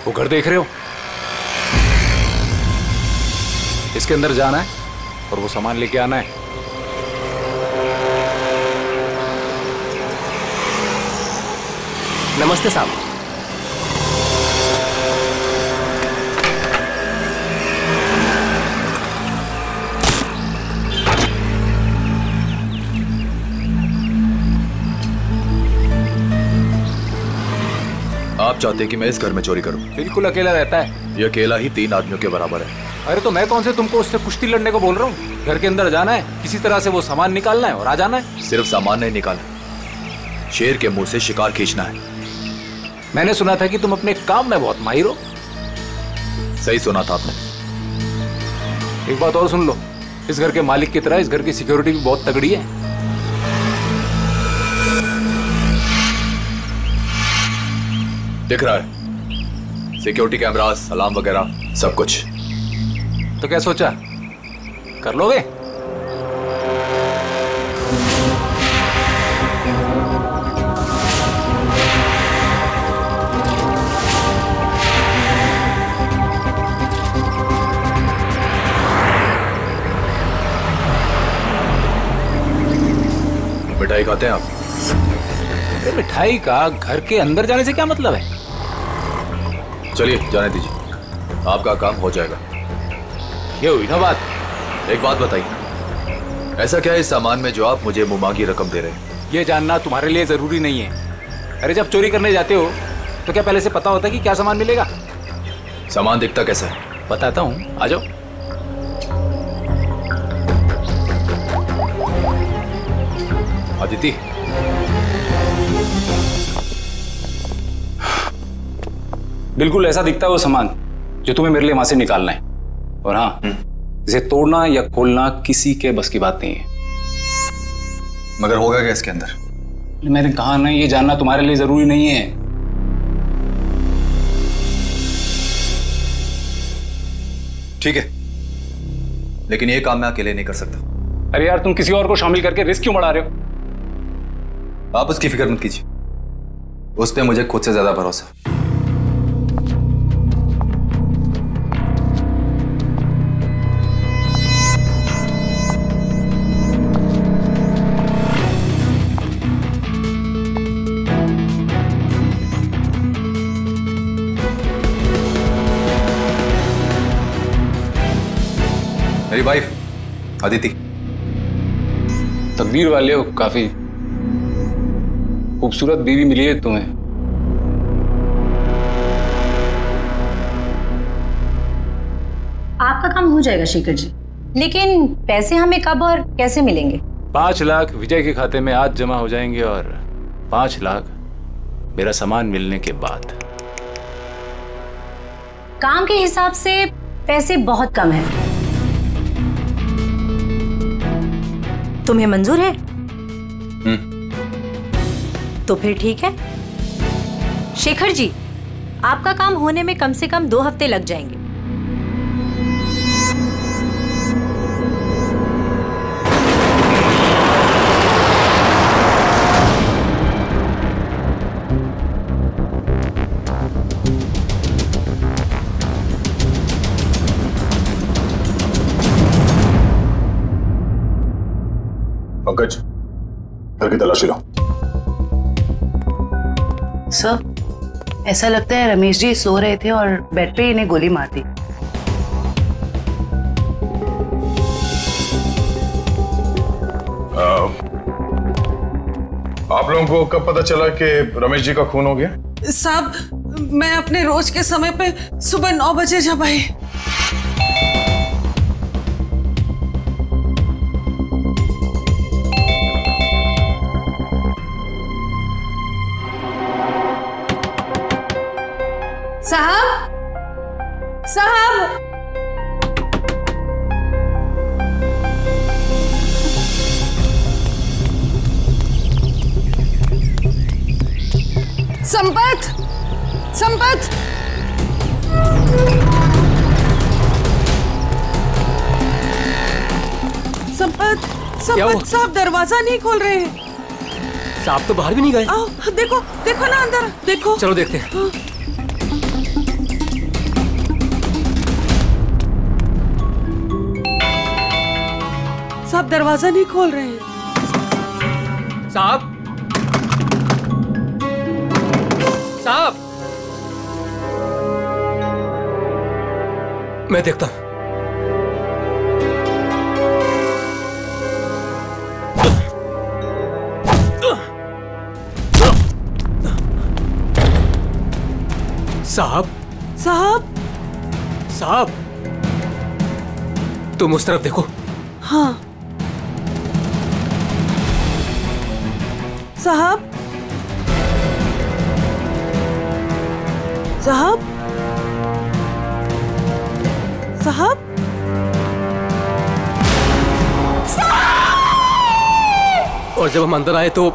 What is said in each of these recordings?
वो घर देख रहे हो, इसके अंदर जाना है और वो सामान लेके आना है। नमस्ते साहब। आप चाहते हैं कि मैं इस घर में चोरी करूं? बिल्कुल अकेला रहता है। ये अकेला ही 3 आदमियों के बराबर है। अरे तो मैं कौन से तुमको उससे कुश्ती लड़ने को बोल रहा हूँ। घर के अंदर जाना है, किसी तरह से वो सामान निकालना है और आ जाना है। सिर्फ सामान नहीं निकालना, शेर के मुंह से शिकार खींचना है। मैंने सुना था कि तुम अपने काम में बहुत माहिर हो। सही सुना था आपने। एक बात और सुन लो, इस घर के मालिक की तरह इस घर की सिक्योरिटी भी बहुत तगड़ी है। दिख रहा है, सिक्योरिटी कैमरास, अलार्म वगैरह सब कुछ। तो क्या सोचा, कर लोगे? मिठाई खाते हैं आप? मिठाई का घर के अंदर जाने से क्या मतलब है? चलिए जाने दीजिए, आपका काम हो जाएगा। ये हुई ना बात। एक बात बताइए, ऐसा क्या है इस सामान में जो आप मुझे मुमांगी रकम दे रहे हैं? ये जानना तुम्हारे लिए जरूरी नहीं है। अरे जब चोरी करने जाते हो तो क्या पहले से पता होता है कि क्या सामान मिलेगा? सामान दिखता कैसा है? बताता हूँ, आ जाओ। अदिति, बिल्कुल ऐसा दिखता है वो सामान जो तुम्हें मेरे लिए वहां से निकालना है। और हाँ, इसे तोड़ना या खोलना किसी के बस की बात नहीं है। मगर होगा क्या इसके अंदर? मैंने कहा ना, ये जानना तुम्हारे लिए जरूरी नहीं है। ठीक है, लेकिन ये काम मैं अकेले नहीं कर सकता। अरे यार, तुम किसी और को शामिल करके रिस्क क्यों बढ़ा रहे हो? आप उसकी फिक्र मत कीजिए, उस पे मुझे खुद से ज्यादा भरोसा। मेरी वाइफ अदिति। तकदीर वाले हो, काफी खूबसूरत बीवी मिली है तुम्हें। आपका काम हो जाएगा शेखर जी, लेकिन पैसे हमें कब और कैसे मिलेंगे? 5 लाख विजय के खाते में आज जमा हो जाएंगे और 5 लाख मेरा सामान मिलने के बाद। काम के हिसाब से पैसे बहुत कम हैं। तुम्हें मंजूर है? तो फिर ठीक है। शेखर जी, आपका काम होने में कम से कम 2 हफ्ते लग जाएंगे। पंकज, घर की तलाशी लो। सर, ऐसा लगता है रमेश जी सो रहे थे और बेड पे इन्हें गोली मार दी। आप लोगों को कब पता चला कि रमेश जी का खून हो गया? साहब, मैं अपने रोज के समय पे सुबह 9 बजे जब आई। साहब, साहब, संपत, संपत, संपत, संपत साहब दरवाजा नहीं खोल रहे हैं। साहब तो बाहर भी नहीं गए। आओ, देखो, देखो ना अंदर, देखो। चलो देखते हैं। साहब दरवाजा नहीं खोल रहे हैं। साहब, साहब, मैं देखता हूं। साहब, साहब, साहब, तुम उस तरफ देखो। हाँ साहब, साहब, साहब, और जब हम अंदर आए तो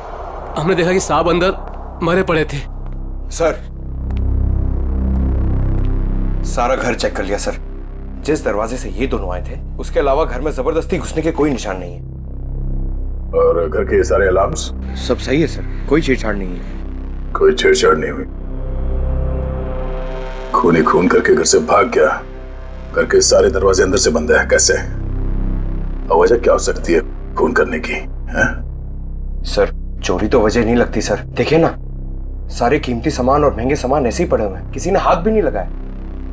हमने देखा कि साहब अंदर मरे पड़े थे। सर, सारा घर चेक कर लिया सर। जिस दरवाजे से ये दोनों आए थे उसके अलावा घर में जबरदस्ती घुसने के कोई निशान नहीं है। और घर के सारे अलार्म्स सब सही है सर, कोई छेड़छाड़ नहीं है। कोई छेड़छाड़ नहीं हुई। खूनी खून करके घर से भाग गया। घर के सारे दरवाजे अंदर से बंद है, कैसे? वजह क्या हो सकती है खून करने की? है सर, चोरी तो वजह नहीं लगती सर। देखिए ना, सारे कीमती सामान और महंगे सामान ऐसे ही पड़े हुए हैं, किसी ने हाथ भी नहीं लगाया।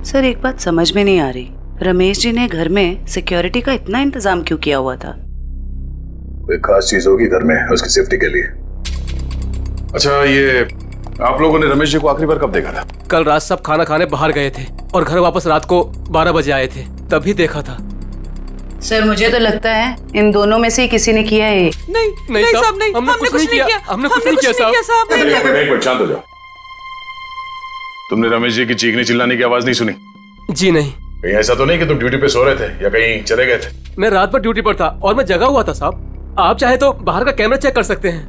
सर, एक बात समझ में नहीं आ रही, रमेश जी ने घर में सिक्योरिटी का इतना इंतजाम क्यों किया हुआ था? कोई खास चीज होगी घर में उसकी सेफ्टी के लिए। अच्छा, ये आप लोगों ने रमेश जी को आखिरी बार कब देखा था? कल रात सब खाना खाने बाहर गए थे और घर वापस रात को 12 बजे आए थे, तभी देखा था। सर, मुझे तो लगता है इन दोनों में से ही किसी ने किया है। नहीं साहब, नहीं, हमने कुछ नहीं किया। हमने कुछ नहीं किया साहब। एक मिनट शांत हो जाओ। तुमने रमेश जी की चीखने चिल्लाने की आवाज नहीं सुनी? जी नहीं। कहीं ऐसा तो नहीं कि तुम ड्यूटी पे सो रहे थे या कहीं चले गए थे? मैं रात भर ड्यूटी पर था और मैं जगा हुआ था साहब। आप चाहे तो बाहर का कैमरा चेक कर सकते हैं।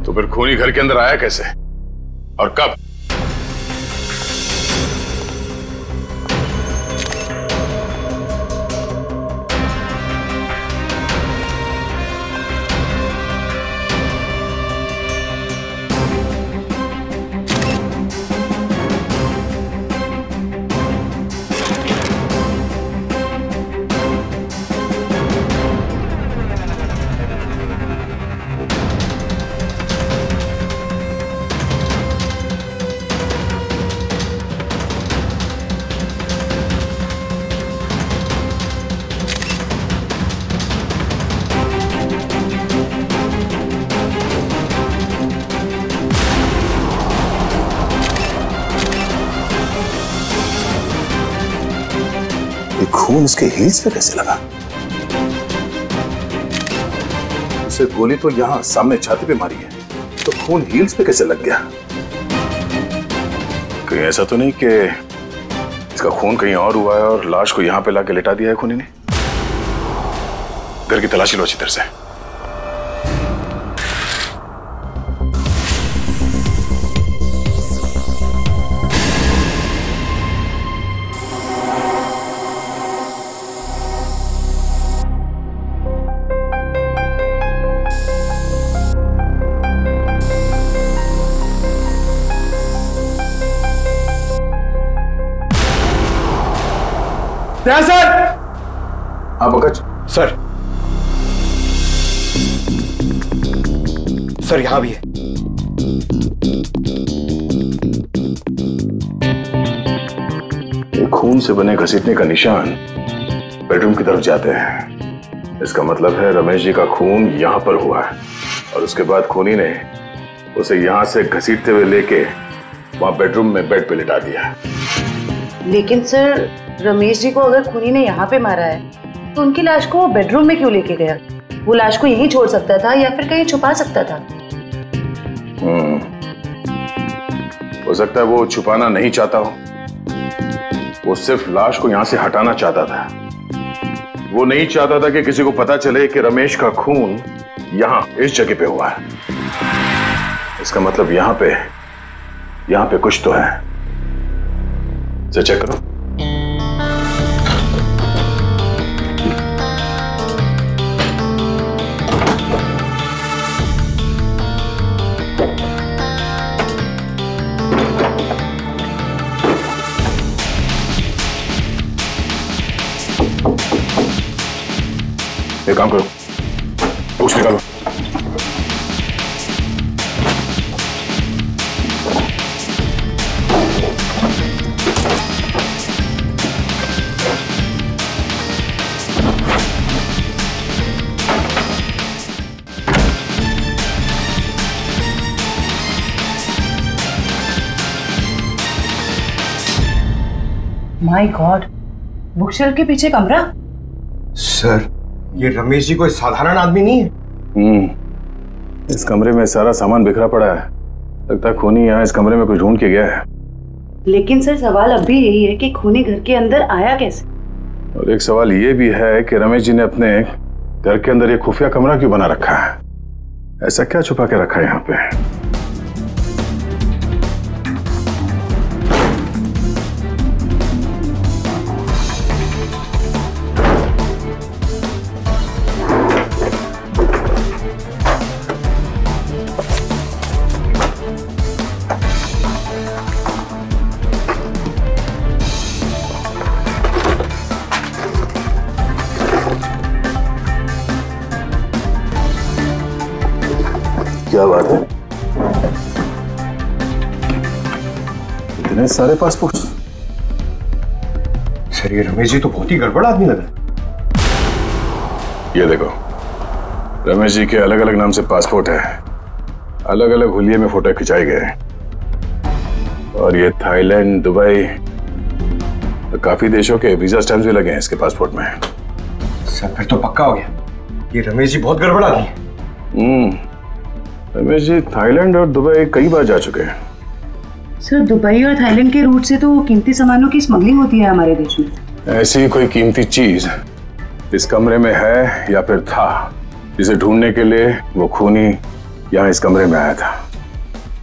तो फिर खूनी घर के अंदर आया कैसे और कब? खून उसके हील्स पे कैसे लगा? उसे गोली तो यहां सामने छाती पे मारी है, तो खून हील्स पे कैसे लग गया? कहीं ऐसा तो नहीं कि इसका खून कहीं और हुआ है और लाश को यहां पे लाके लिटा दिया है खूनी ने? घर की तलाशी लो अच्छी तरह से। सर, हाँ पंकज। सर यहाँ भी है। खून से बने घसीटने का निशान बेडरूम की तरफ जाते हैं। इसका मतलब है रमेश जी का खून यहाँ पर हुआ है और उसके बाद खूनी ने उसे यहाँ से घसीटते हुए लेके वहां बेडरूम में बेड पे लिटा दिया। लेकिन सर, रमेश जी को अगर खूनी ने यहाँ पे मारा है तो उनकी लाश को वो बेडरूम में क्यों लेके गया? वो लाश को यहीं छोड़ सकता था या फिर कहीं छुपा सकता था। हो सकता है वो छुपाना नहीं चाहता हो, वो सिर्फ लाश को यहां से हटाना चाहता था। वो नहीं चाहता था कि किसी को पता चले कि रमेश का खून यहां इस जगह पे हुआ है। इसका मतलब यहां पे कुछ तो है। चेक करो। काम करो, बुक्स निकालो। माय गॉड, बुकशेल्फ के पीछे कमरा। सर, ये रमेश जी कोई साधारण आदमी नहीं है। इस कमरे में सारा सामान बिखरा पड़ा है। लगता है खूनी यहाँ इस कमरे में कुछ ढूंढ के गया है। लेकिन सर, सवाल अब भी यही है कि खूनी घर के अंदर आया कैसे? और एक सवाल ये भी है कि रमेश जी ने अपने घर के अंदर ये खुफिया कमरा क्यों बना रखा है? ऐसा क्या छुपा के रखा है यहाँ पे? क्या बात है? इतने सारे पासपोर्ट। सर, ये रमेश जी तो बहुत ही गड़बड़ आदमी लग रहा है। ये देखो, रमेश जी के अलग अलग नाम से पासपोर्ट है, अलग अलग हुलिये में फोटो खिंचाए गए हैं। और ये थाईलैंड, दुबई, तो काफी देशों के वीजा स्टैम्प्स भी लगे हैं इसके पासपोर्ट में। सर, फिर तो पक्का हो गया, ये रमेश जी बहुत गड़बड़ आदमी है। रमेश जी थाईलैंड और दुबई कई बार जा चुके हैं। सर, दुबई और थाईलैंड के रूट से तो कीमती सामानों की स्मगलिंग होती है हमारे देश में। ऐसी कोई कीमती चीज इस कमरे में है या फिर था, जिसे ढूंढने के लिए वो खूनी यहाँ इस कमरे में आया था।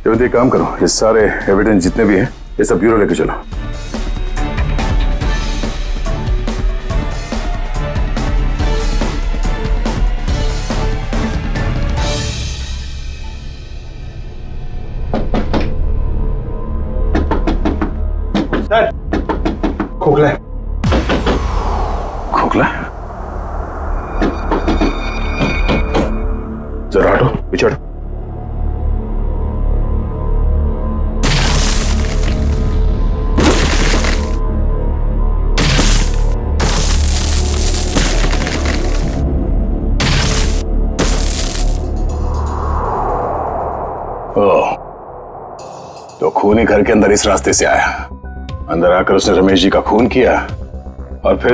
तो एक काम करो, ये सारे एविडेंस जितने भी हैं ये सब ब्यूरो लेके चलो। सर, खोखला है। खोखला? जरा हटो, पीछे हटो। ओह, तो खूनी घर के अंदर इस रास्ते से आया। अंदर आकर उसने रमेश जी का खून किया और फिर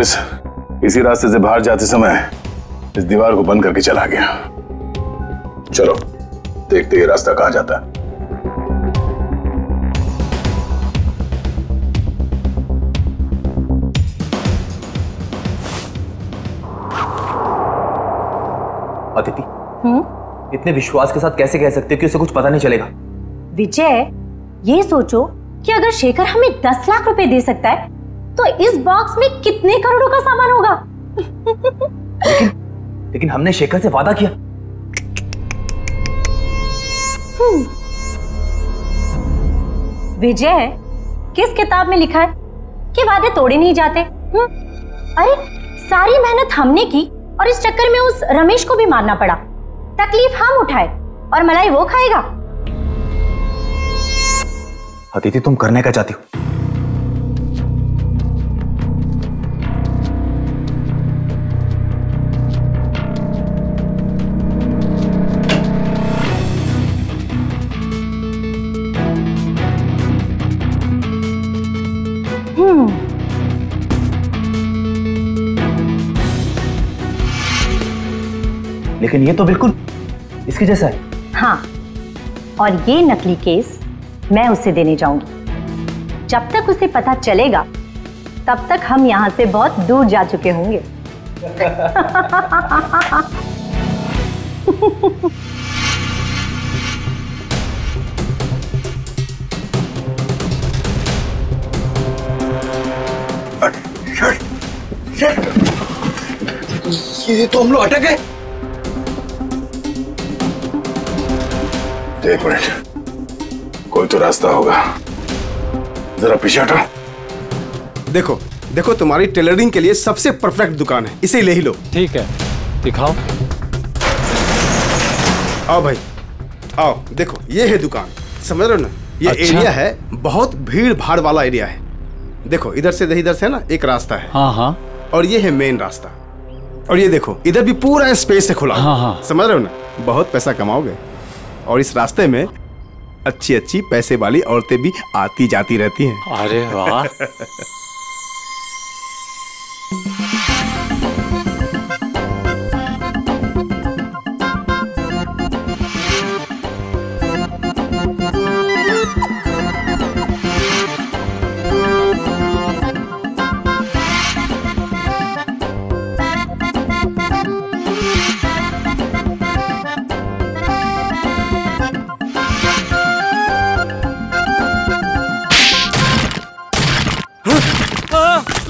इसी रास्ते से बाहर जाते समय इस दीवार को बंद करके चला गया। चलो देखते ये रास्ता कहां जाता है। अदिति, इतने विश्वास के साथ कैसे कह सकते हो कि उसे कुछ पता नहीं चलेगा? विजय, ये सोचो कि अगर शेखर हमें 10 लाख रुपए दे सकता है तो इस बॉक्स में कितने करोड़ों का सामान होगा। लेकिन हमने शेखर से वादा किया। विजय, किस किताब में लिखा है कि वादे तोड़े नहीं जाते? अरे सारी मेहनत हमने की और इस चक्कर में उस रमेश को भी मारना पड़ा। तकलीफ हम उठाए और मलाई वो खाएगा। अदिति, तुम करने क्या चाहती हो? लेकिन ये तो बिल्कुल इसके जैसा है। हाँ, और ये नकली केस मैं उसे देने जाऊंगी। जब तक उसे पता चलेगा तब तक हम यहां से बहुत दूर जा चुके होंगे। ये तो हम लोग अटक गए। एक मिनट, कोई तो रास्ता होगा। जरा पीछे हटो। देखो देखो, तुम्हारी टेलरिंग के लिए सबसे परफेक्ट दुकान है, इसे ले ही लो। ठीक है। दिखाओ। आओ भाई आओ, देखो ये है दुकान, समझ रहे हो ना? ये अच्छा। एरिया है, बहुत भीड़ भाड़ वाला एरिया है। देखो इधर से ना एक रास्ता है। हाँ हाँ। और ये है मेन रास्ता। और ये देखो इधर भी पूरा स्पेस है खुला। हाँ हाँ। समझ रहे हो ना? बहुत पैसा कमाओगे। और इस रास्ते में अच्छी अच्छी पैसे वाली औरतें भी आती जाती रहती हैं। अरे वाह।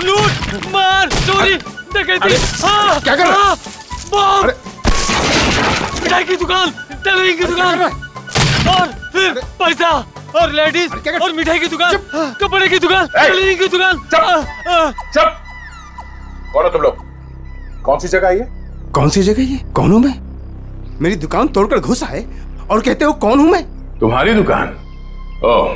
लूट मार चोरी डकैती। क्या कर रहा है? बम, मिठाई की दुकान, टेलरिंग की दुकान, और फिर पैसा और लेडीज और मिठाई की दुकान, कपड़े की दुकान, टेलरिंग की दुकान। चुप। कौन हो तुम लोग? कौन सी जगह है ये? कौन सी जगह ये? कौन हूं मैं? मेरी दुकान तोड़कर घुसा है और कहते हो कौन हूं मैं? तुम्हारी दुकान? ओह,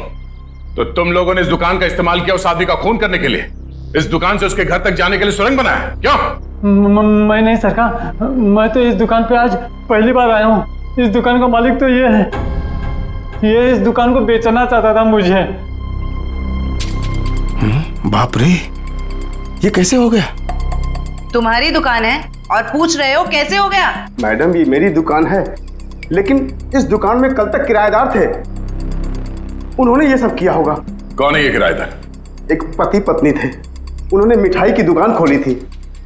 तो तुम लोगों ने इस दुकान का इस्तेमाल किया उस आदमी का खून करने के लिए? इस दुकान से उसके घर तक जाने के लिए सुरंग बनाया? क्यों? मैं नहीं सरकार, मैं तो इस दुकान पे आज पहली बार आया हूँ। इस दुकान का मालिक तो ये है, ये इस दुकान को बेचना चाहता था मुझे। बाप रे, ये कैसे हो गया? तुम्हारी दुकान है और पूछ रहे हो कैसे हो गया? मैडम ये मेरी दुकान है, लेकिन इस दुकान में कल तक किराएदार थे, उन्होंने ये सब किया होगा। कौन है ये किराएदार? एक पति पत्नी थे, उन्होंने मिठाई की दुकान खोली थी।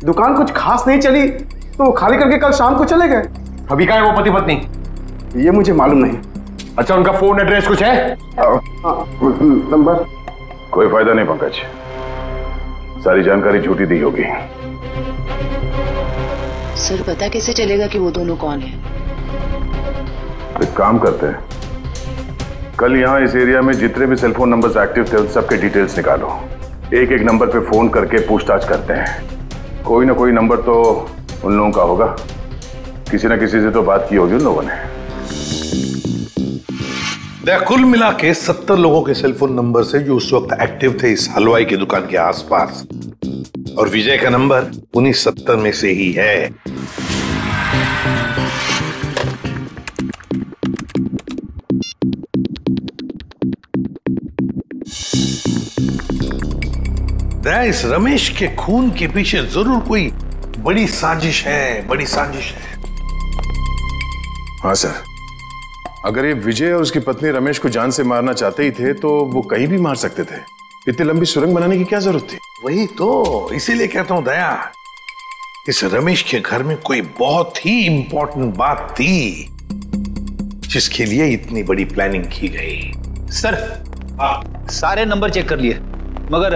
दुकान कुछ खास नहीं चली तो वो खाली करके कल शाम को चले गए। अभी कहाँ है वो पति पत्नी? ये मुझे मालूम नहीं। अच्छा उनका फोन एड्रेस कुछ है? नंबर? कोई फायदा नहीं पंकज, सारी जानकारी झूठी दी होगी। सर पता कैसे चलेगा कि वो दोनों कौन है? एक काम करते हैं, कल यहाँ इस एरिया में जितने भी सेलफोन नंबर्स एक्टिव थे उन सबके डिटेल्स निकालो। एक एक नंबर पे फोन करके पूछताछ करते हैं। कोई ना कोई नंबर तो उन लोगों का होगा, किसी ना किसी से तो बात की होगी उन लोगों ने। कुल मिला के 70 लोगों के सेलफोन नंबर से जो उस वक्त एक्टिव थे इस हलवाई की दुकान के आसपास, और विजय का नंबर उन्हीं 70 में से ही है। इस रमेश के खून के पीछे जरूर कोई बड़ी साजिश है, बड़ी साजिश है। हाँ सर, अगर ये विजय और उसकी पत्नी रमेश को जान से मारना चाहते ही थे तो वो कहीं भी मार सकते थे। इतनी लंबी सुरंग बनाने की क्या जरूरत थी? वही तो, इसीलिए कहता हूं दया, इस रमेश के घर में कोई बहुत ही इंपॉर्टेंट बात थी जिसके लिए इतनी बड़ी प्लानिंग की गई। सर सारे नंबर चेक कर लिए मगर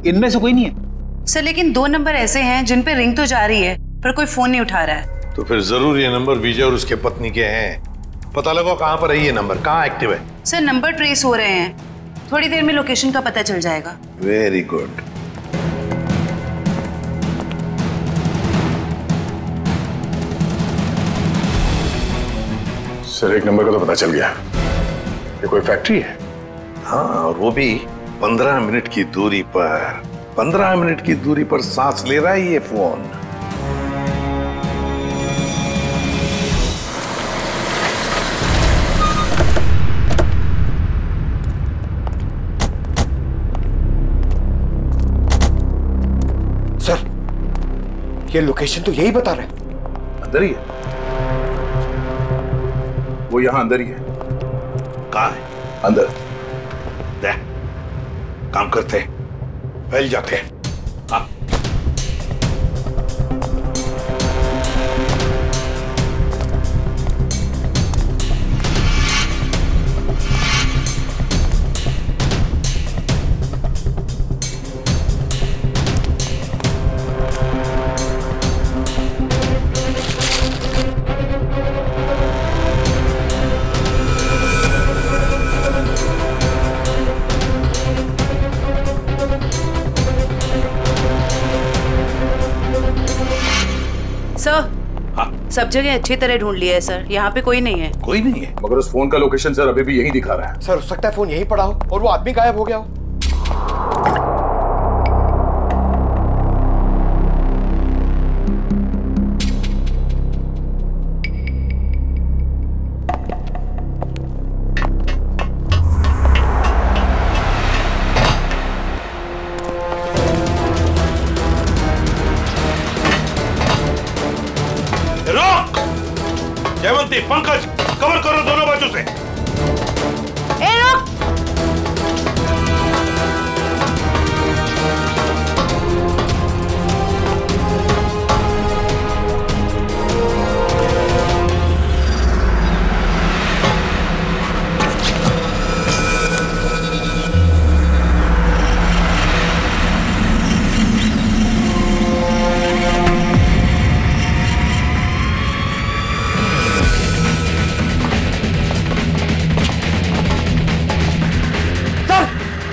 इनमें से कोई नहीं है। सर लेकिन 2 नंबर ऐसे हैं जिन पे रिंग तो जा रही है पर कोई फोन नहीं उठा रहा है। तो फिर जरूर ये नंबर विजय और उसके पत्नी के हैं। पता लगाओ कहां पर है ये नंबर, कहां एक्टिव है। सर नंबर ट्रेस हो रहे हैं, थोड़ी देर में लोकेशन का पता चल जाएगा। Very good. सर एक नंबर का तो पता चल गया, ये कोई फैक्ट्री है। हाँ, और वो भी 15 मिनट की दूरी पर। 15 मिनट की दूरी पर सांस ले रहा है ये फोन। सर ये लोकेशन तो यही बता रहा है। अंदर ही है वो, यहां अंदर ही है। कहां है? अंदर। काम करते हैं, फैल जाते हैं। हाँ। सब जगह अच्छी तरह ढूंढ लिया है सर, यहाँ पे कोई नहीं है। कोई नहीं है? मगर उस फोन का लोकेशन सर अभी भी यही दिखा रहा है। सर हो सकता है फोन यहीं पड़ा हो और वो आदमी गायब हो गया हो। जयवंती, पंकज, कवर करो दोनों बाजू से। ए रुक!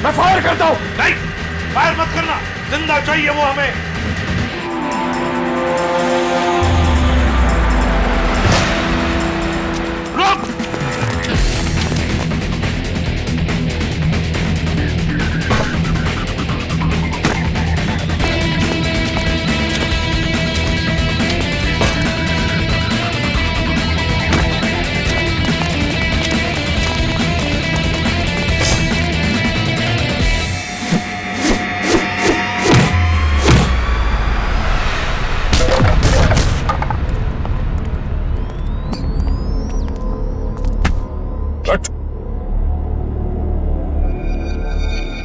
मैं फायर करता हूं। नहीं, फायर मत करना, जिंदा चाहिए वो हमें। रुक!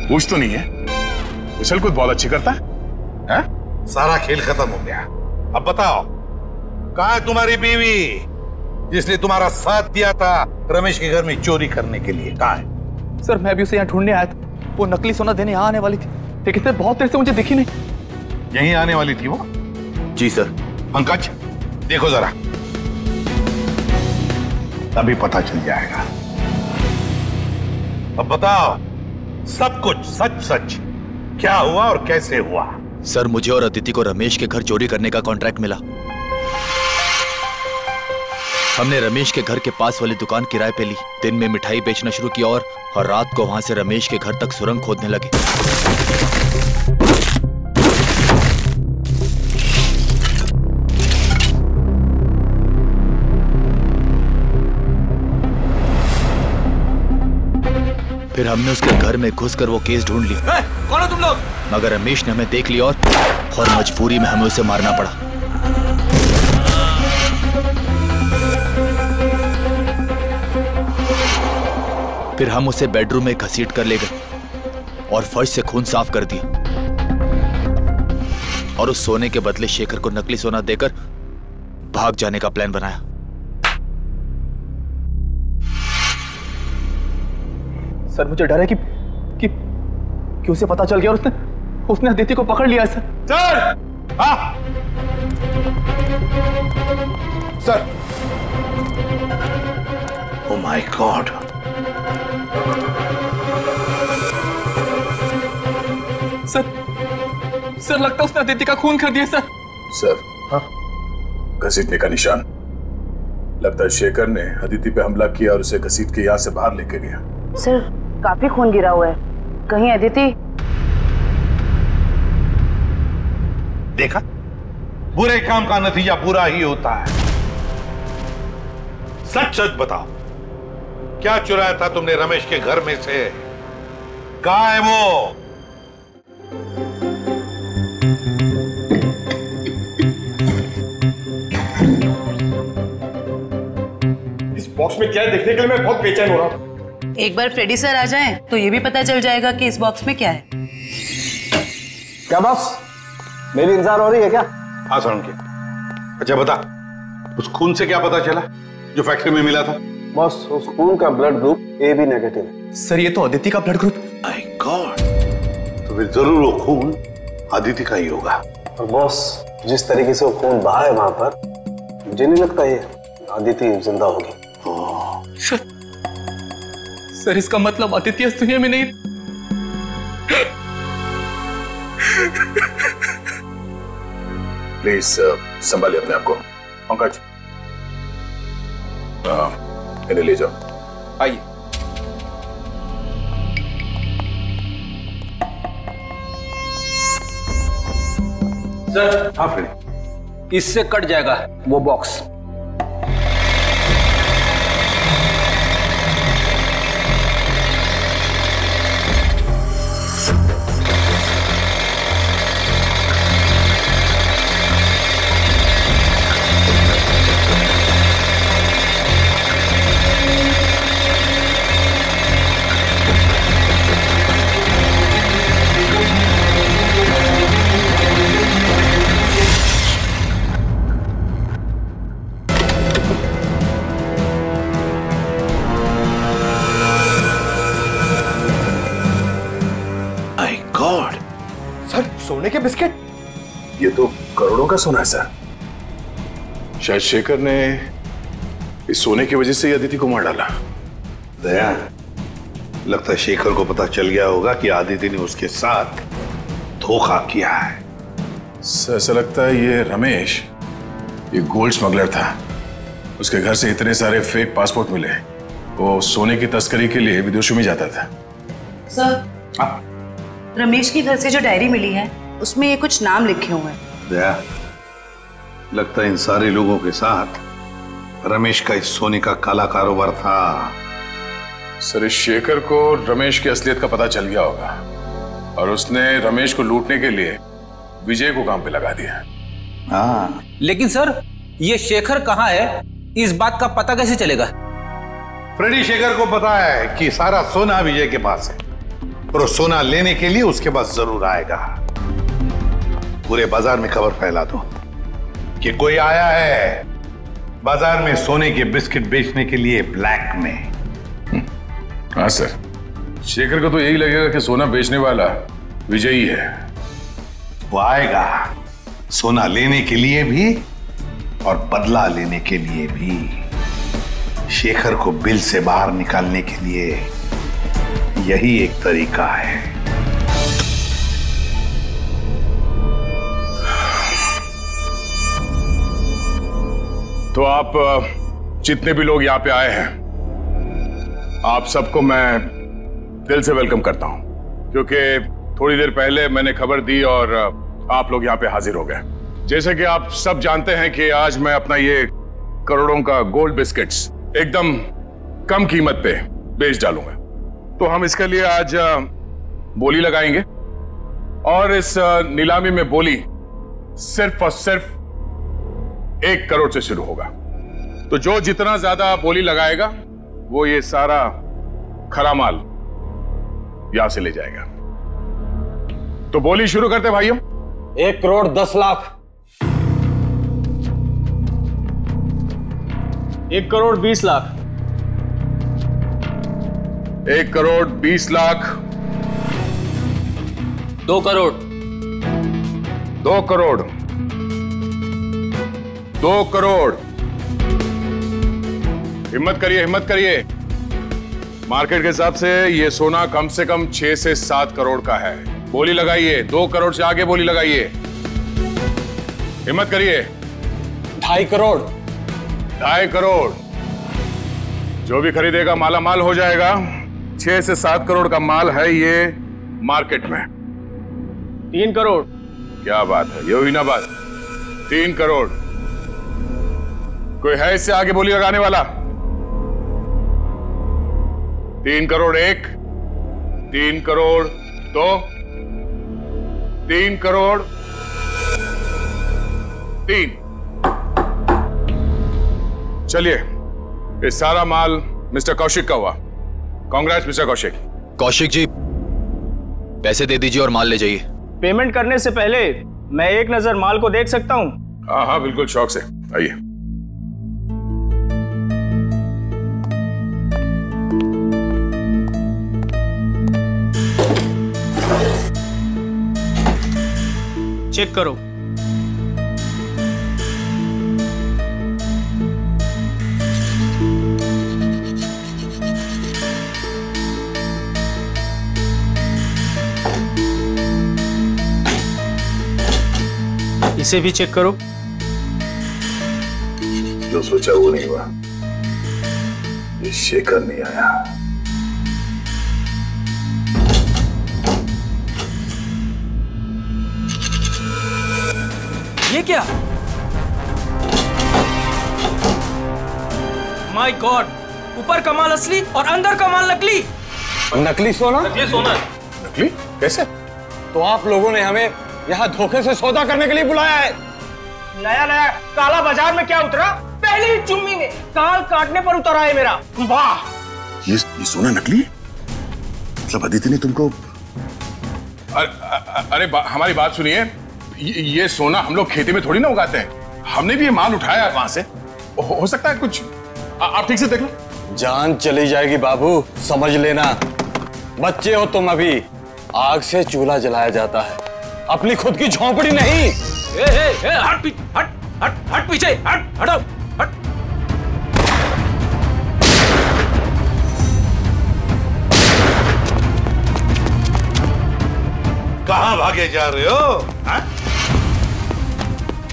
पूछ तो नहीं है? उछल कूद बहुत अच्छी करता है? सारा खेल खत्म हो गया। अब बताओ, कहाँ है तुम्हारी बीवी जिसने तुम्हारा साथ दिया था रमेश के घर में चोरी करने के लिए? कहाँ है? सर मैं भी उसे यहाँ ढूंढने आया था, वो नकली सोना देने यहाँ आने वाली थी, लेकिन सर बहुत देर से मुझे दिखी नहीं। यहीं आने वाली थी वो? जी सर। पंकज देखो जरा, तभी पता चल जाएगा। अब बताओ सब कुछ सच सच क्या हुआ और कैसे हुआ? सर मुझे और अदिति को रमेश के घर चोरी करने का कॉन्ट्रैक्ट मिला। हमने रमेश के घर के पास वाली दुकान किराए पे ली, दिन में मिठाई बेचना शुरू किया और रात को वहां से रमेश के घर तक सुरंग खोदने लगे। फिर हमने उसके घर में घुसकर वो केस ढूंढ लिया। कौन हो तुम लोग? मगर रमेश ने हमें देख लिया और मजबूरी में हमें उसे मारना पड़ा। फिर हम उसे बेडरूम में घसीट कर ले गए और फर्श से खून साफ कर दिया और उस सोने के बदले शेखर को नकली सोना देकर भाग जाने का प्लान बनाया। सर मुझे डर है कि उसे पता चल गया और उसने अदिति को पकड़ लिया है सर। सर! हाँ! Sir! Oh my God! Sir लगता है उसने अदिति का खून कर दिया सर। सर, हाँ? घसीटने का निशान। लगता है शेखर ने अदिति पे हमला किया और उसे घसीट के यहाँ से बाहर लेके गया। सर काफी खून गिरा हुआ है, कहीं अदिति? देखा, बुरे काम का नतीजा बुरा ही होता है। सच सच बताओ, क्या चुराया था तुमने रमेश के घर में से? कहाँ है वो? इस बॉक्स में क्या है देखने के लिए मैं बहुत बेचैन हो रहा हूँ। एक बार फ्रेडी सर आ जाएं तो ये भी पता चल जाएगा कि इस बॉक्स में क्या है। क्या बॉस, मेरी इंतजार हो रही है क्या? हाँ सोलंकी। अच्छा बता, उस खून से क्या पता चला जो फैक्ट्री में मिला था? बॉस, उस खून का ब्लड ग्रुप AB नेगेटिव है। सर ये तो अदिति का ब्लड ग्रुप। माय गॉड, तो फिर जरूर वो खून अदिति का ही होगा। और बॉस, जिस तरीके से वो खून बहा है वहां पर, मुझे नहीं लगता ये अदिति जिंदा होगी। सर इसका मतलब अदिति इस दुनिया में नहीं। प्लीज संभालिए अपने आप को। पंकज, इन्हें ले जाओ। आइए। सर। हाँ फ्रेडी। इससे कट जाएगा वो बॉक्स। सोने के बिस्किट? ये तो करोड़ों का सोना है सर। शायद शेखर ने इस सोने की वजह से ही अदिति को मार डाला। दया, लगता है शेखर को पता चल गया होगा कि आदिति ने उसके साथ धोखा किया है। सर ऐसा लगता है ये रमेश ये गोल्ड स्मगलर था। उसके घर से इतने सारे फेक पासपोर्ट मिले। वो सोने की तस्करी के लिए विदेशों में जाता था। सर, रमेश के घर से जो डायरी मिली है उसमें ये कुछ नाम लिखे हुए हैं। दया, लगता है इन सारे लोगों के साथ रमेश का इस सोने का काला कारोबार था। सर इस शेखर को रमेश की असलियत का पता चल गया होगा और उसने रमेश को लूटने के लिए विजय को काम पे लगा दिया। हाँ, लेकिन सर ये शेखर कहाँ है, इस बात का पता कैसे चलेगा? फ्रेडी, शेखर को पता है कि सारा सोना विजय के पास है और सोना लेने के लिए उसके पास जरूर आएगा। पूरे बाजार में खबर फैला दो कि कोई आया है बाजार में सोने के बिस्किट बेचने के लिए ब्लैक में। हाँ सर, शेखर को तो यही लगेगा कि सोना बेचने वाला विजय ही है। वो आएगा सोना लेने के लिए भी और बदला लेने के लिए भी। शेखर को बिल से बाहर निकालने के लिए यही एक तरीका है। तो आप जितने भी लोग यहाँ पे आए हैं, आप सबको मैं दिल से वेलकम करता हूं, क्योंकि थोड़ी देर पहले मैंने खबर दी और आप लोग यहाँ पे हाजिर हो गए। जैसे कि आप सब जानते हैं कि आज मैं अपना ये करोड़ों का गोल्ड बिस्किट्स एकदम कम कीमत पे बेच डालूंगा। तो हम इसके लिए आज बोली लगाएंगे और इस नीलामी में बोली सिर्फ और सिर्फ 1 करोड़ से शुरू होगा। तो जो जितना ज्यादा बोली लगाएगा वो ये सारा खरा माल यहां से ले जाएगा। तो बोली शुरू करते भाइयों। 1 करोड़ 10 लाख। 1 करोड़ 20 लाख। 1 करोड़ 20 लाख। 2 करोड़। 2 करोड़। 2 करोड़। हिम्मत करिए, हिम्मत करिए। मार्केट के हिसाब से ये सोना कम से कम 6 से 7 करोड़ का है। बोली लगाइए, 2 करोड़ से आगे बोली लगाइए। हिम्मत करिए। 2.5 करोड़। 2.5 करोड़। जो भी खरीदेगा माला माल हो जाएगा। 6 से 7 करोड़ का माल है ये मार्केट में। 3 करोड़। क्या बात है, ये हुई ना बात। 3 करोड़। कोई है इससे आगे बोली लगाने वाला? 3 करोड़ 1, 3 करोड़ 2, 3 करोड़ 3। चलिए, ये सारा माल मिस्टर कौशिक का हुआ। कांग्रेस मिस्टर कौशिक। कौशिक जी, पैसे दे दीजिए और माल ले जाइए। पेमेंट करने से पहले मैं एक नजर माल को देख सकता हूं? हाँ हाँ बिल्कुल, शौक से। आइए। चेक करो। इसे भी चेक करो। जो सोचा वो नहीं हुआ। ये शेखर नहीं आया। ये क्या? माय गॉड, ऊपर का माल असली और अंदर का माल नकली। नकली सोना? नकली सोना। नकली? कैसे? तो आप लोगों ने हमें यहाँ धोखे से सौदा करने के लिए बुलाया है। नया नया काला बाजार में क्या उतरा? पहली ही चुम्मी में काल काटने पर उतरा है मेरा। वाह! ये सोना नकली? मतलब अदिति ने तुमको? अरे हमारी बात सुनिए, ये सोना हम लोग खेती में थोड़ी ना उगाते हैं। हमने भी ये माल उठाया वहां से। हो सकता है कुछ, आप ठीक से देख लो। जान चली जाएगी बाबू, समझ लेना। बच्चे हो तुम अभी। आग से चूल्हा जलाया जाता है, अपनी खुद की झोंपड़ी नहीं। हट पीछे, हटो, हट। कहां भागे जा रहे हो? हा?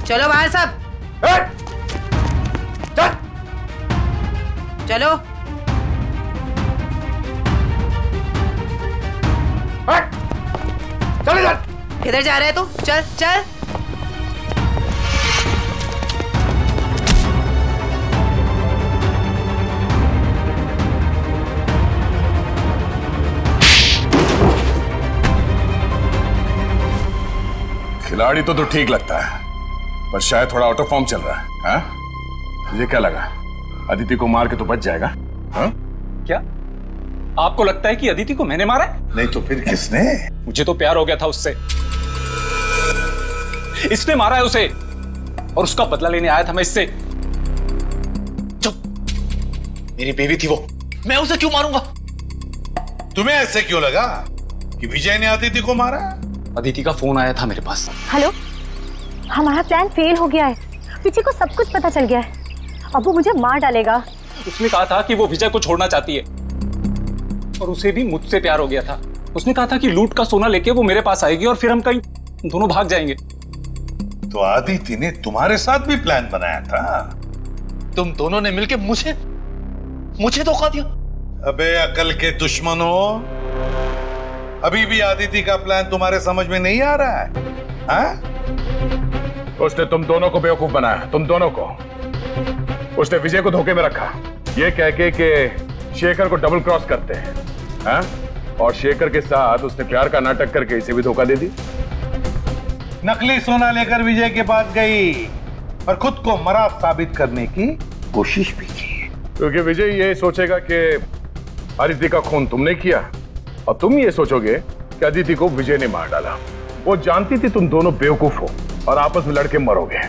चलो बाहर सब। चलो। चले जा। किधर जा रहे तू? चल चल। खिलाड़ी तो ठीक लगता है, पर शायद थोड़ा आउट ऑफ फॉर्म चल रहा है। हाँ? मुझे क्या लगा, अदिति को मार के तो बच जाएगा। हाँ? क्या आपको लगता है कि अदिति को मैंने मारा है? नहीं तो फिर किसने? मुझे तो प्यार हो गया था उससे। इसने मारा है उसे और उसका बदला लेने आया था मैं इससे। चुप, मेरी बेबी थी वो, मैं उसे क्यों मारूंगा? तुम्हें ऐसे क्यों लगा कि विजय ने अदिति को मारा? अदिति का फोन आया था मेरे पास। हेलो, हमारा प्लान फेल हो गया है। विजय को सब कुछ पता चल गया है। अब वो मुझे मार डालेगा। उसने कहा था कि वो विजय को छोड़ना चाहती है और उसे भी मुझसे प्यार हो गया था। उसने कहा था कि लूट का सोना लेके वो मेरे पास आएगी और फिर हम कहीं दोनों भाग जाएंगे। तो अदिति ने तुम्हारे साथ भी प्लान बनाया था? तुम दोनों ने मिलकर मुझे धोखा दिया। अबे अकल के दुश्मनों, अभी भी अदिति का प्लान तुम्हारे समझ में नहीं आ रहा है? हाँ? उसने तुम दोनों को बेवकूफ बनाया, तुम दोनों को। उसने विजय को धोखे में रखा, ये कह के कि शेखर को डबल क्रॉस करते हैं। हाँ? और शेखर के साथ उसने प्यार का नाटक करके इसे भी धोखा दे दी। नकली सोना लेकर विजय के पास गई और खुद को मरा साबित करने की कोशिश भी की, क्योंकि विजय ये सोचेगा कि अदिति का खून तुमने किया और तुम ये सोचोगे कि अदिति को विजय ने मार डाला। वो जानती थी तुम दोनों बेवकूफ हो और आपस में लड़के मरोगे।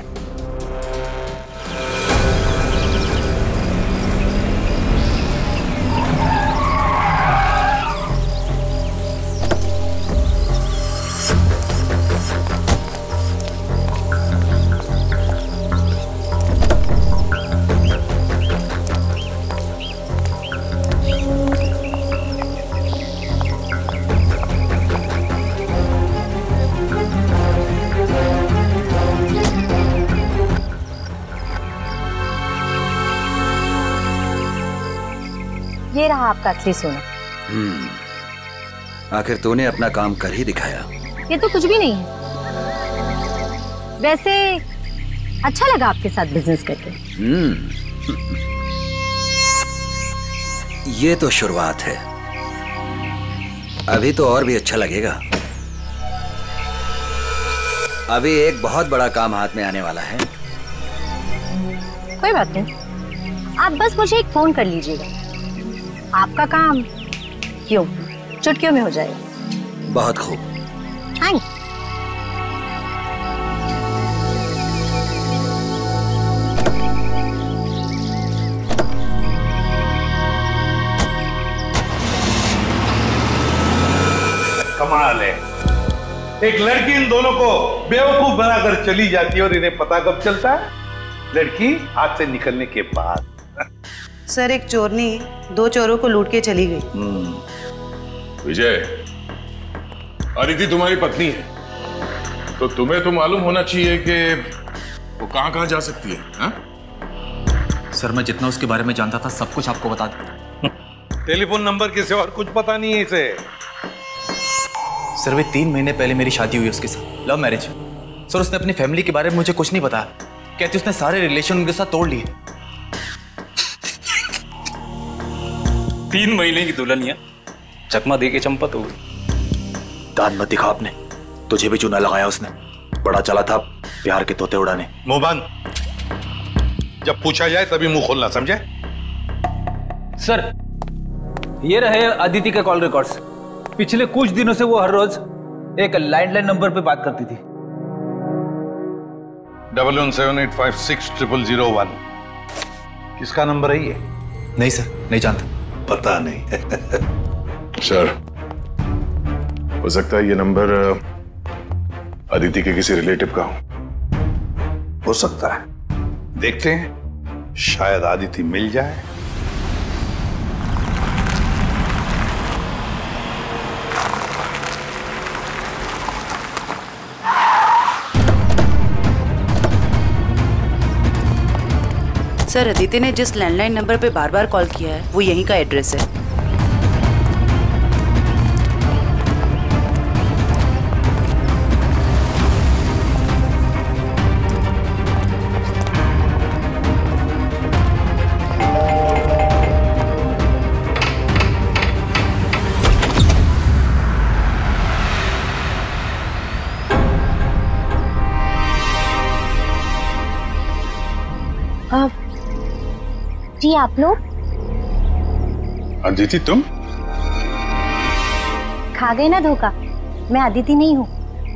ये रहा आपका असली सोना। आखिर तूने अपना काम कर ही दिखाया। ये तो कुछ भी नहीं है। वैसे अच्छा लगा आपके साथ बिजनेस करके। ये तो शुरुआत है, अभी तो और भी अच्छा लगेगा। अभी एक बहुत बड़ा काम हाथ में आने वाला है। कोई बात नहीं, आप बस मुझे एक फोन कर लीजिएगा, आपका काम क्यों चुटकियों में हो जाएगा। बहुत खूब। थैंक्स। कमाल है, एक लड़की इन दोनों को बेवकूफ बनाकर चली जाती है और इन्हें पता कब चलता है? लड़की हाथ से निकलने के बाद। सर, एक चोरनी 2 चोरों को लूट के चली गई। विजय, अदिति तुम्हारी पत्नी है, तो तुम्हें तो मालूम होना चाहिए कि वो कहां कहां जा सकती है। हा? सर मैं जितना उसके बारे में जानता था सब कुछ आपको बता दूं। टेलीफोन नंबर के सिवा और कुछ पता नहीं है इसे। सर वे 3 महीने पहले मेरी शादी हुई उसके साथ, लव मैरिज। सर उसने अपनी फैमिली के बारे में मुझे कुछ नहीं बताया। कहती उसने सारे रिलेशन उनके साथ तोड़ लिए। 3 महीने की दुल्हनिया चकमा दे के चंपत हो गई। दान मत दिखा आपने, तुझे भी चूना लगाया उसने। बड़ा चला था प्यार के तोते उड़ाने। मुंह बंद, जब पूछा जाए तभी मुंह खोलना, समझे? सर ये रहे अदिति के कॉल रिकॉर्ड्स। पिछले कुछ दिनों से वो हर रोज एक लैंडलाइन नंबर पे बात करती थी। 1178560001 किसका नंबर है ये? नहीं सर, नहीं जानता। पता नहीं। सर हो सकता है ये नंबर अदिति के किसी रिलेटिव का हो सकता है, देखते हैं, शायद अदिति मिल जाए। सर अदिति ने जिस लैंडलाइन नंबर पे बार बार कॉल किया है वो यहीं का एड्रेस है। जी आप लोग? अदिति तुम? खा गए ना धोखा। मैं अदिति नहीं हूँ,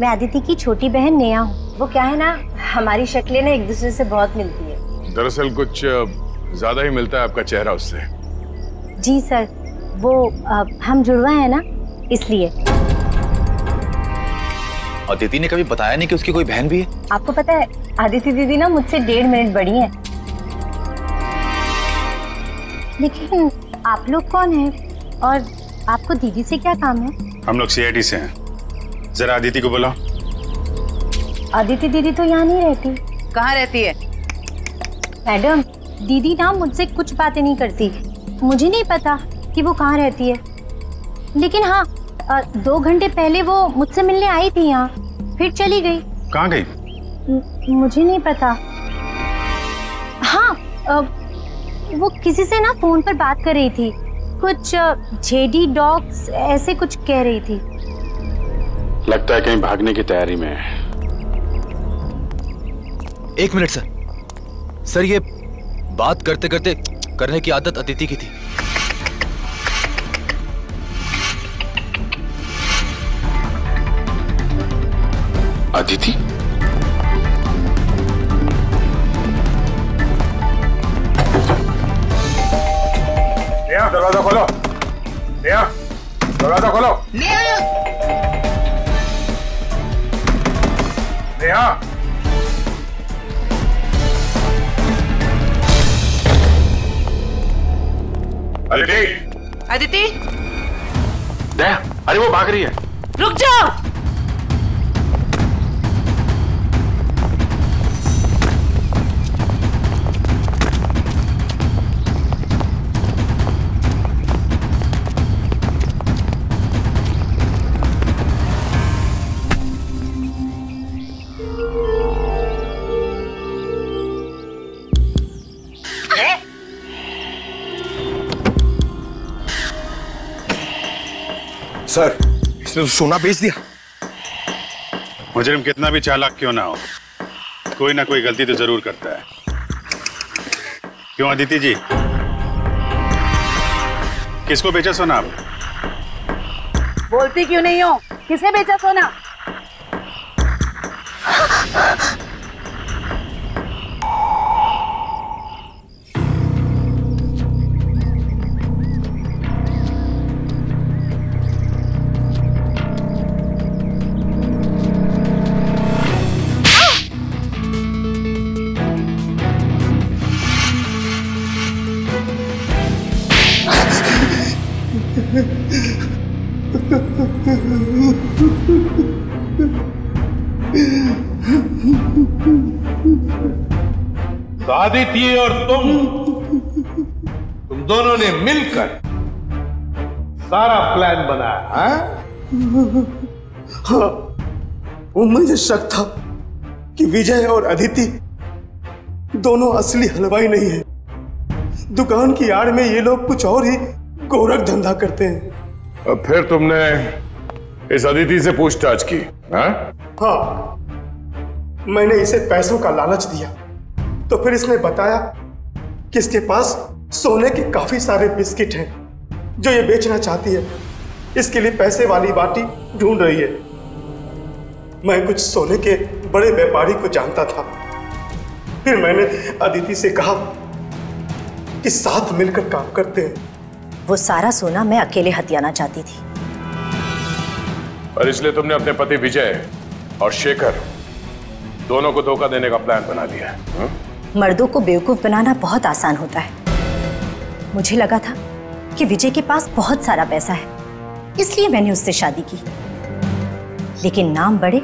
मैं अदिति की छोटी बहन नेहा हूँ। वो क्या है ना, हमारी शक्लें ना एक दूसरे से बहुत मिलती है। दरअसल कुछ ज्यादा ही मिलता है आपका चेहरा उससे। जी सर, वो हम जुड़वा है ना, इसलिए। अदिति ने कभी बताया नहीं कि उसकी कोई बहन भी है? आपको पता है अदिति दीदी ना मुझसे 1.5 मिनट बड़ी है। लेकिन आप लोग कौन हैं और आपको दीदी से क्या काम है? हम लोग CID से हैं। जरा अदिति को बुलाओ। अदिति दीदी तो यहाँ नहीं रहती। कहाँ रहती है? मैडम दीदी ना मुझसे कुछ बातें नहीं करती। मुझे नहीं पता कि वो कहाँ रहती है, लेकिन हाँ 2 घंटे पहले वो मुझसे मिलने आई थी यहाँ, फिर चली गई। कहाँ गई? मुझे नहीं पता। हाँ वो किसी से ना फोन पर बात कर रही थी, कुछ JD डॉग्स ऐसे कुछ कह रही थी। लगता है कहीं भागने की तैयारी में है। 1 मिनट सर। सर ये बात करते करते करने की आदत अदिति की थी। अदिति? नेहा दरवाजा खोलो। नेहा दरवाजा खोलो। नेहा अदिति। अदिति नेहा, अरे वो भाग रही है। रुक जाओ। सर इसने तो सोना बेच दिया। मुजरिम कितना भी चालाक क्यों ना हो, कोई ना कोई गलती तो जरूर करता है। क्यों अदिति जी, किसको बेचा सोना आप? बोलती क्यों नहीं हो? किसे बेचा सोना? अदिति और तुम दोनों ने मिलकर सारा प्लान बनाया। हाँ, वो मुझे शक था कि विजय और अदिति दोनों असली हलवाई नहीं है। दुकान की आड़ में ये लोग कुछ और ही गोरख धंधा करते हैं। अब फिर तुमने इस अदिति से पूछताछ की? हाँ, मैंने इसे पैसों का लालच दिया तो फिर इसने बताया कि इसके पास सोने के काफी सारे बिस्किट हैं जो ये बेचना चाहती है। इसके लिए पैसे वाली बाटी ढूंढ रही है। मैं कुछ सोने के बड़े व्यापारी को जानता था। फिर मैंने अदिति से कहा कि साथ मिलकर काम करते हैं। वो सारा सोना मैं अकेले हथियाना चाहती थी। और इसलिए तुमने अपने पति विजय और शेखर दोनों को धोखा देने का प्लान बना लिया। मर्दों को बेवकूफ बनाना बहुत आसान होता है। मुझे लगा था कि विजय के पास बहुत सारा पैसा है, इसलिए मैंने उससे शादी की। लेकिन नाम बड़े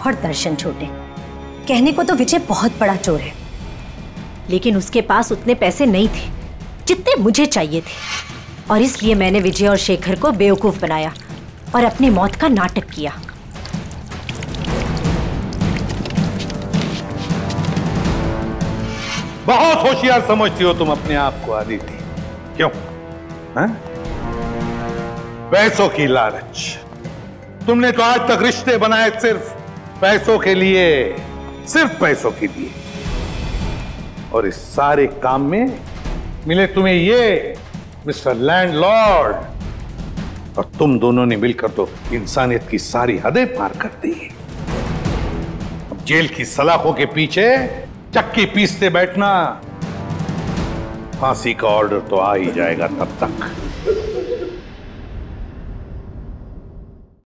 और दर्शन छोटे। कहने को तो विजय बहुत बड़ा चोर है, लेकिन उसके पास उतने पैसे नहीं थे जितने मुझे चाहिए थे। और इसलिए मैंने विजय और शेखर को बेवकूफ बनाया और अपनी मौत का नाटक किया। बहुत होशियार समझती हो तुम अपने आप को अदिति। क्यों? पैसों की लालच। तुमने तो आज तक रिश्ते बनाए सिर्फ पैसों के लिए, सिर्फ पैसों के लिए। और इस सारे काम में मिले तुम्हें ये मिस्टर लैंडलॉर्ड। और तुम दोनों ने मिलकर तो इंसानियत की सारी हदें पार कर दी। अब जेल की सलाखों के पीछे चक्की पीसते बैठना, फांसी का ऑर्डर तो आ ही जाएगा तब तक।